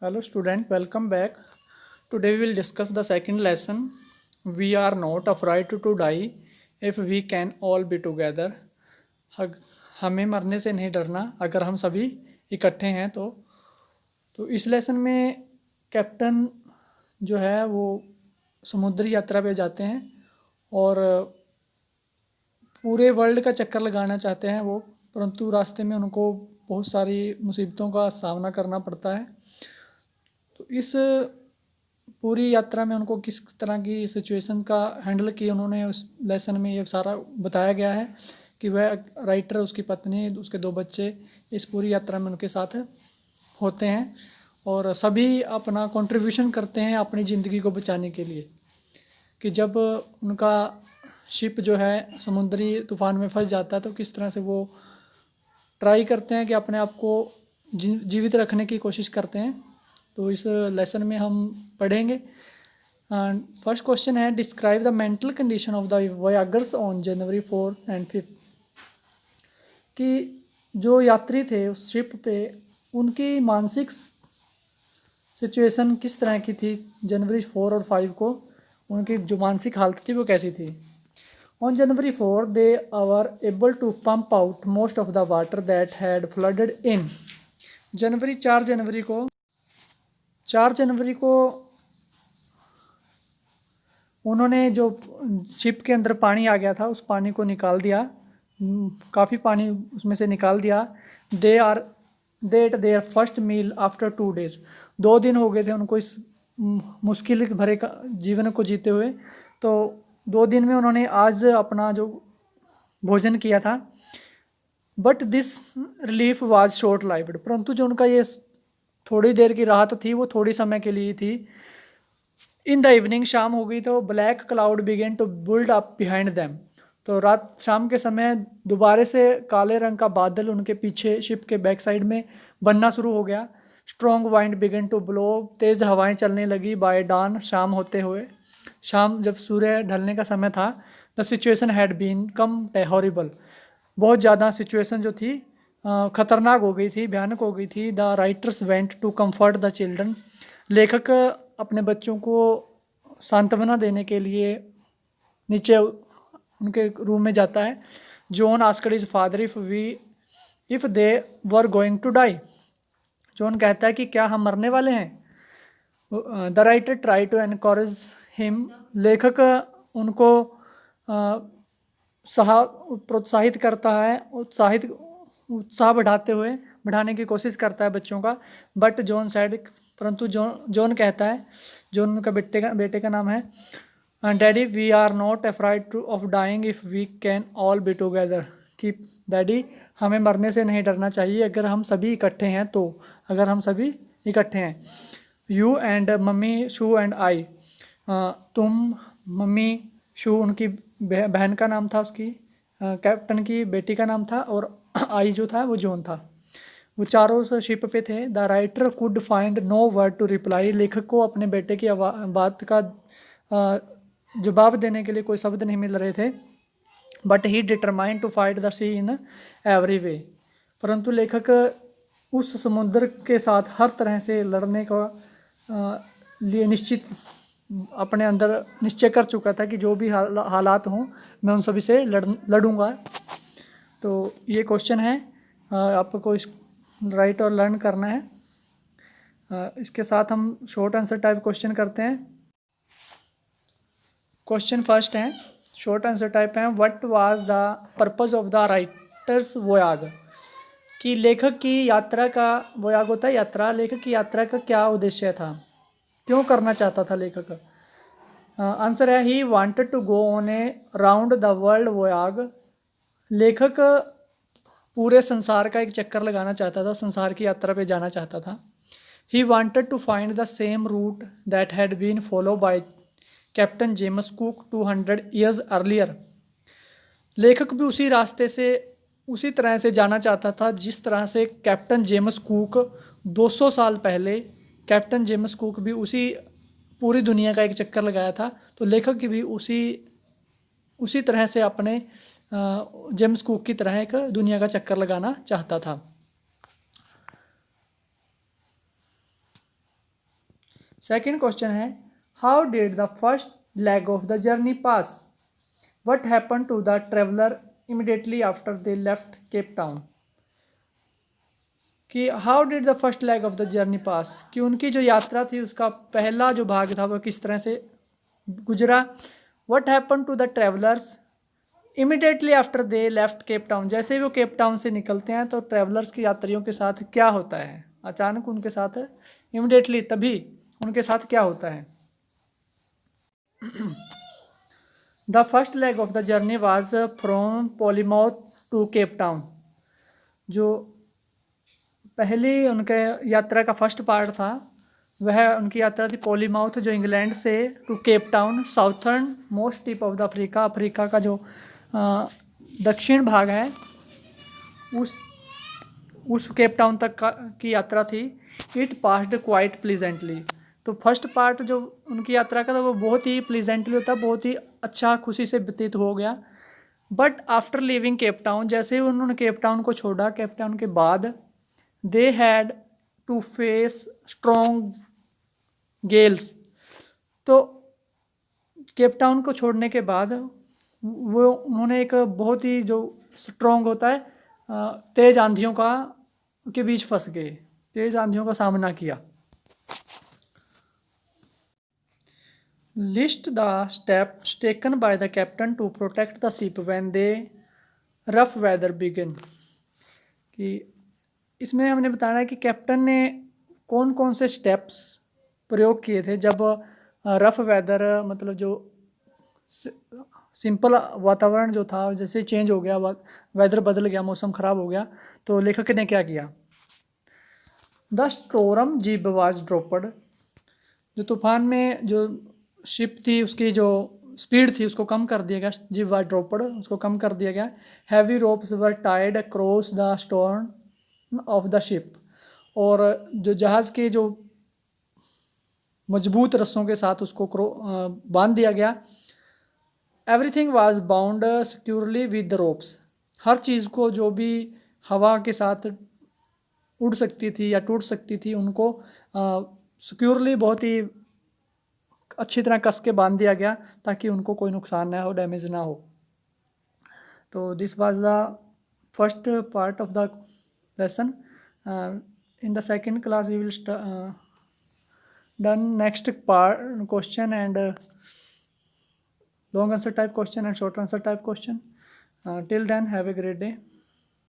Hello student, welcome back. Today we will discuss the second lesson. We are not afraid to die if we can all be together. हग- हमें मरने से नहीं डरना अगर हम सभी इकट्ठे हैं तो इस लेसन में कैप्टन जो है वो समुद्री यात्रा पे जाते हैं और पूरे वर्ल्ड का चक्कर लगाना चाहते हैं वो, परंतु रास्ते में उनको बहुत सारी मुसीबतों का सामना करना पड़ता है। तो इस पूरी यात्रा में उनको किस तरह की सिचुएशन का हैंडल किया उन्होंने उस लेसन में ये सारा बताया गया है कि वह राइटर, उसकी पत्नी, उसके 2 बच्चे इस पूरी यात्रा में उनके साथ होते हैं और सभी अपना कंट्रीब्यूशन करते हैं अपनी ज़िंदगी को बचाने के लिए। कि जब उनका शिप जो है समुद्री तूफ़ान में फंस जाता है तो किस तरह से वो ट्राई करते हैं कि अपने आप को जीवित रखने की कोशिश करते हैं। तो इस लेसन में हम पढ़ेंगे। फर्स्ट क्वेश्चन है, describe the mental condition of the voyagers on January 4 and 5। कि जो यात्री थे उस शिप पे उनकी मानसिक सिचुएशन किस तरह की थी जनवरी 4 और 5 को, उनकी जो मानसिक हालत थी वो कैसी थी। On January 4 they were able to pump out most of the water that had flooded in. जनवरी 4 जनवरी को उन्होंने जो शिप के अंदर पानी आ गया था उस पानी को निकाल दिया, काफ़ी पानी उसमें से निकाल दिया। They ate their first meal after 2 days। 2 दिन हो गए थे उनको इस मुश्किल भरे जीवन को जीते हुए, तो 2 दिन में उन्होंने आज अपना जो भोजन किया था। But this relief was short lived, परंतु जो उनका ये थोड़ी देर की राहत थी वो थोड़ी समय के लिए थी। इन द इवनिंग, शाम हो गई तो black cloud began to build up behind them. तो रात शाम के समय दोबारा से काले रंग का बादल उनके पीछे शिप के बैक साइड में बनना शुरू हो गया। Strong wind began to blow, तेज़ हवाएं चलने लगी। बाय डॉन, शाम होते हुए, शाम जब सूर्य ढलने का समय था, the situation had been come horrible, बहुत ज़्यादा सिचुएशन जो थी ख़तरनाक हो गई थी, भयानक हो गई थी। The writers went to comfort the children, लेखक अपने बच्चों को सांत्वना देने के लिए नीचे उनके रूम में जाता है। John asked his father if they were going to die. John कहता है कि क्या हम मरने वाले हैं। The writer try to encourage him, लेखक उनको प्रोत्साहित करता है, उत्साह बढ़ाने की कोशिश करता है बच्चों का। बट जॉन सैड, परंतु जॉन कहता है, जॉन उनका बेटे का नाम है, daddy we are not afraid of dying if we can all be together. कि डैडी, हमें मरने से नहीं डरना चाहिए अगर हम सभी इकट्ठे हैं तो, अगर हम सभी इकट्ठे हैं। You and mummy, shoe and I, तुम, मम्मी, शू उनकी बहन का नाम था, उसकी कैप्टन की बेटी का नाम था, और आई जो था वो जॉन था। वो चारों उस शिप पे थे। The writer could find no word to reply, लेखक को अपने बेटे की बात का जवाब देने के लिए कोई शब्द नहीं मिल रहे थे। But he determined to fight the sea in every way, परंतु लेखक उस समुद्र के साथ हर तरह से लड़ने का लिए निश्चित अपने अंदर निश्चय कर चुका था कि जो भी हालात हों मैं उन सभी से लड़ूंगा। तो ये क्वेश्चन है, आपको इस राइट और लर्न करना है। इसके साथ हम शॉर्ट आंसर टाइप क्वेश्चन करते हैं। क्वेश्चन फर्स्ट है, शॉर्ट आंसर टाइप है, what was the purpose of the writer's voyage. कि लेखक की यात्रा का, वोयाग होता है यात्रा, लेखक की यात्रा का क्या उद्देश्य था, क्यों करना चाहता था लेखक। आंसर है, he wanted to go on a round the world voyage. लेखक पूरे संसार का एक चक्कर लगाना चाहता था, संसार की यात्रा पे जाना चाहता था। He wanted to find the same route that had been follow by Captain James Cook 200 years earlier. लेखक भी उसी रास्ते से, उसी तरह से जाना चाहता था जिस तरह से कैप्टन जेम्स कुक 200 साल पहले, कैप्टन जेम्स कुक भी उसी पूरी दुनिया का एक चक्कर लगाया था। तो लेखक भी उसी तरह से अपने जेम्स कुक की तरह एक दुनिया का चक्कर लगाना चाहता था। सेकंड क्वेश्चन है, how did the first leg of the journey pass? What happen to the traveller immediately after they left Cape Town? कि how did the first leg of the journey pass, कि उनकी जो यात्रा थी उसका पहला जो भाग था वो किस तरह से गुजरा। What happen to the travellers immediately after they left Cape Town, जैसे ही वो केप टाउन से निकलते हैं तो ट्रेवलर्स की यात्रियों के साथ क्या होता है, अचानक उनके साथ, इमिडिएटली तभी उनके साथ क्या होता है। The first leg of the journey was from Plymouth to Cape Town, जो पहली उनके यात्रा का फर्स्ट पार्ट था वह उनकी यात्रा थी पोलीमाउथ, जो इंग्लैंड से, to Cape Town, southernmost tip of the Africa, Africa का जो दक्षिण भाग है उस केप टाउन तक की यात्रा थी। इट पास्ड क्वाइट प्लीजेंटली, तो फर्स्ट पार्ट जो उनकी यात्रा का था वो बहुत ही प्लीजेंटली होता, बहुत ही अच्छा, खुशी से व्यतीत हो गया। But after living cap Town, जैसे ही उन्होंने केप टाउन को छोड़ा, केप टाउन के बाद they had to face strong gales, तो केप टाउन को छोड़ने के बाद वो उन्होंने एक बहुत ही जो स्ट्रॉन्ग होता है तेज आंधियों का के बीच फंस गए, तेज आंधियों का सामना किया। List the steps taken by the captain to protect the ship when they rough weather begin, कि इसमें हमने बताया है कि कैप्टन ने कौन कौन से स्टेप्स प्रयोग किए थे जब रफ वेदर, मतलब जो सिंपल वातावरण जो था जैसे चेंज हो गया, वेदर बदल गया, मौसम ख़राब हो गया, तो लेखक ने क्या किया। द स्टोरम जिब वाज ड्रॉपड, जो तूफान में जो शिप थी उसकी जो स्पीड थी उसको कम कर दिया गया, जिब वाज ड्रॉपड उसको कम कर दिया गया। Heavy ropes were tied across the stern of the ship, और जो जहाज़ के जो मजबूत रस्सों के साथ उसको बांध दिया गया। Everything was bound securely with the ropes, हर चीज़ को जो भी हवा के साथ उड़ सकती थी या टूट सकती थी उनको सिक्योरली बहुत ही अच्छी तरह कस के बांध दिया गया ताकि उनको कोई नुकसान ना हो, डैमेज ना हो। तो this was the first part of the lesson. In the second class we will done next part question and long answer type question and short answer type question. Till then, have a great day.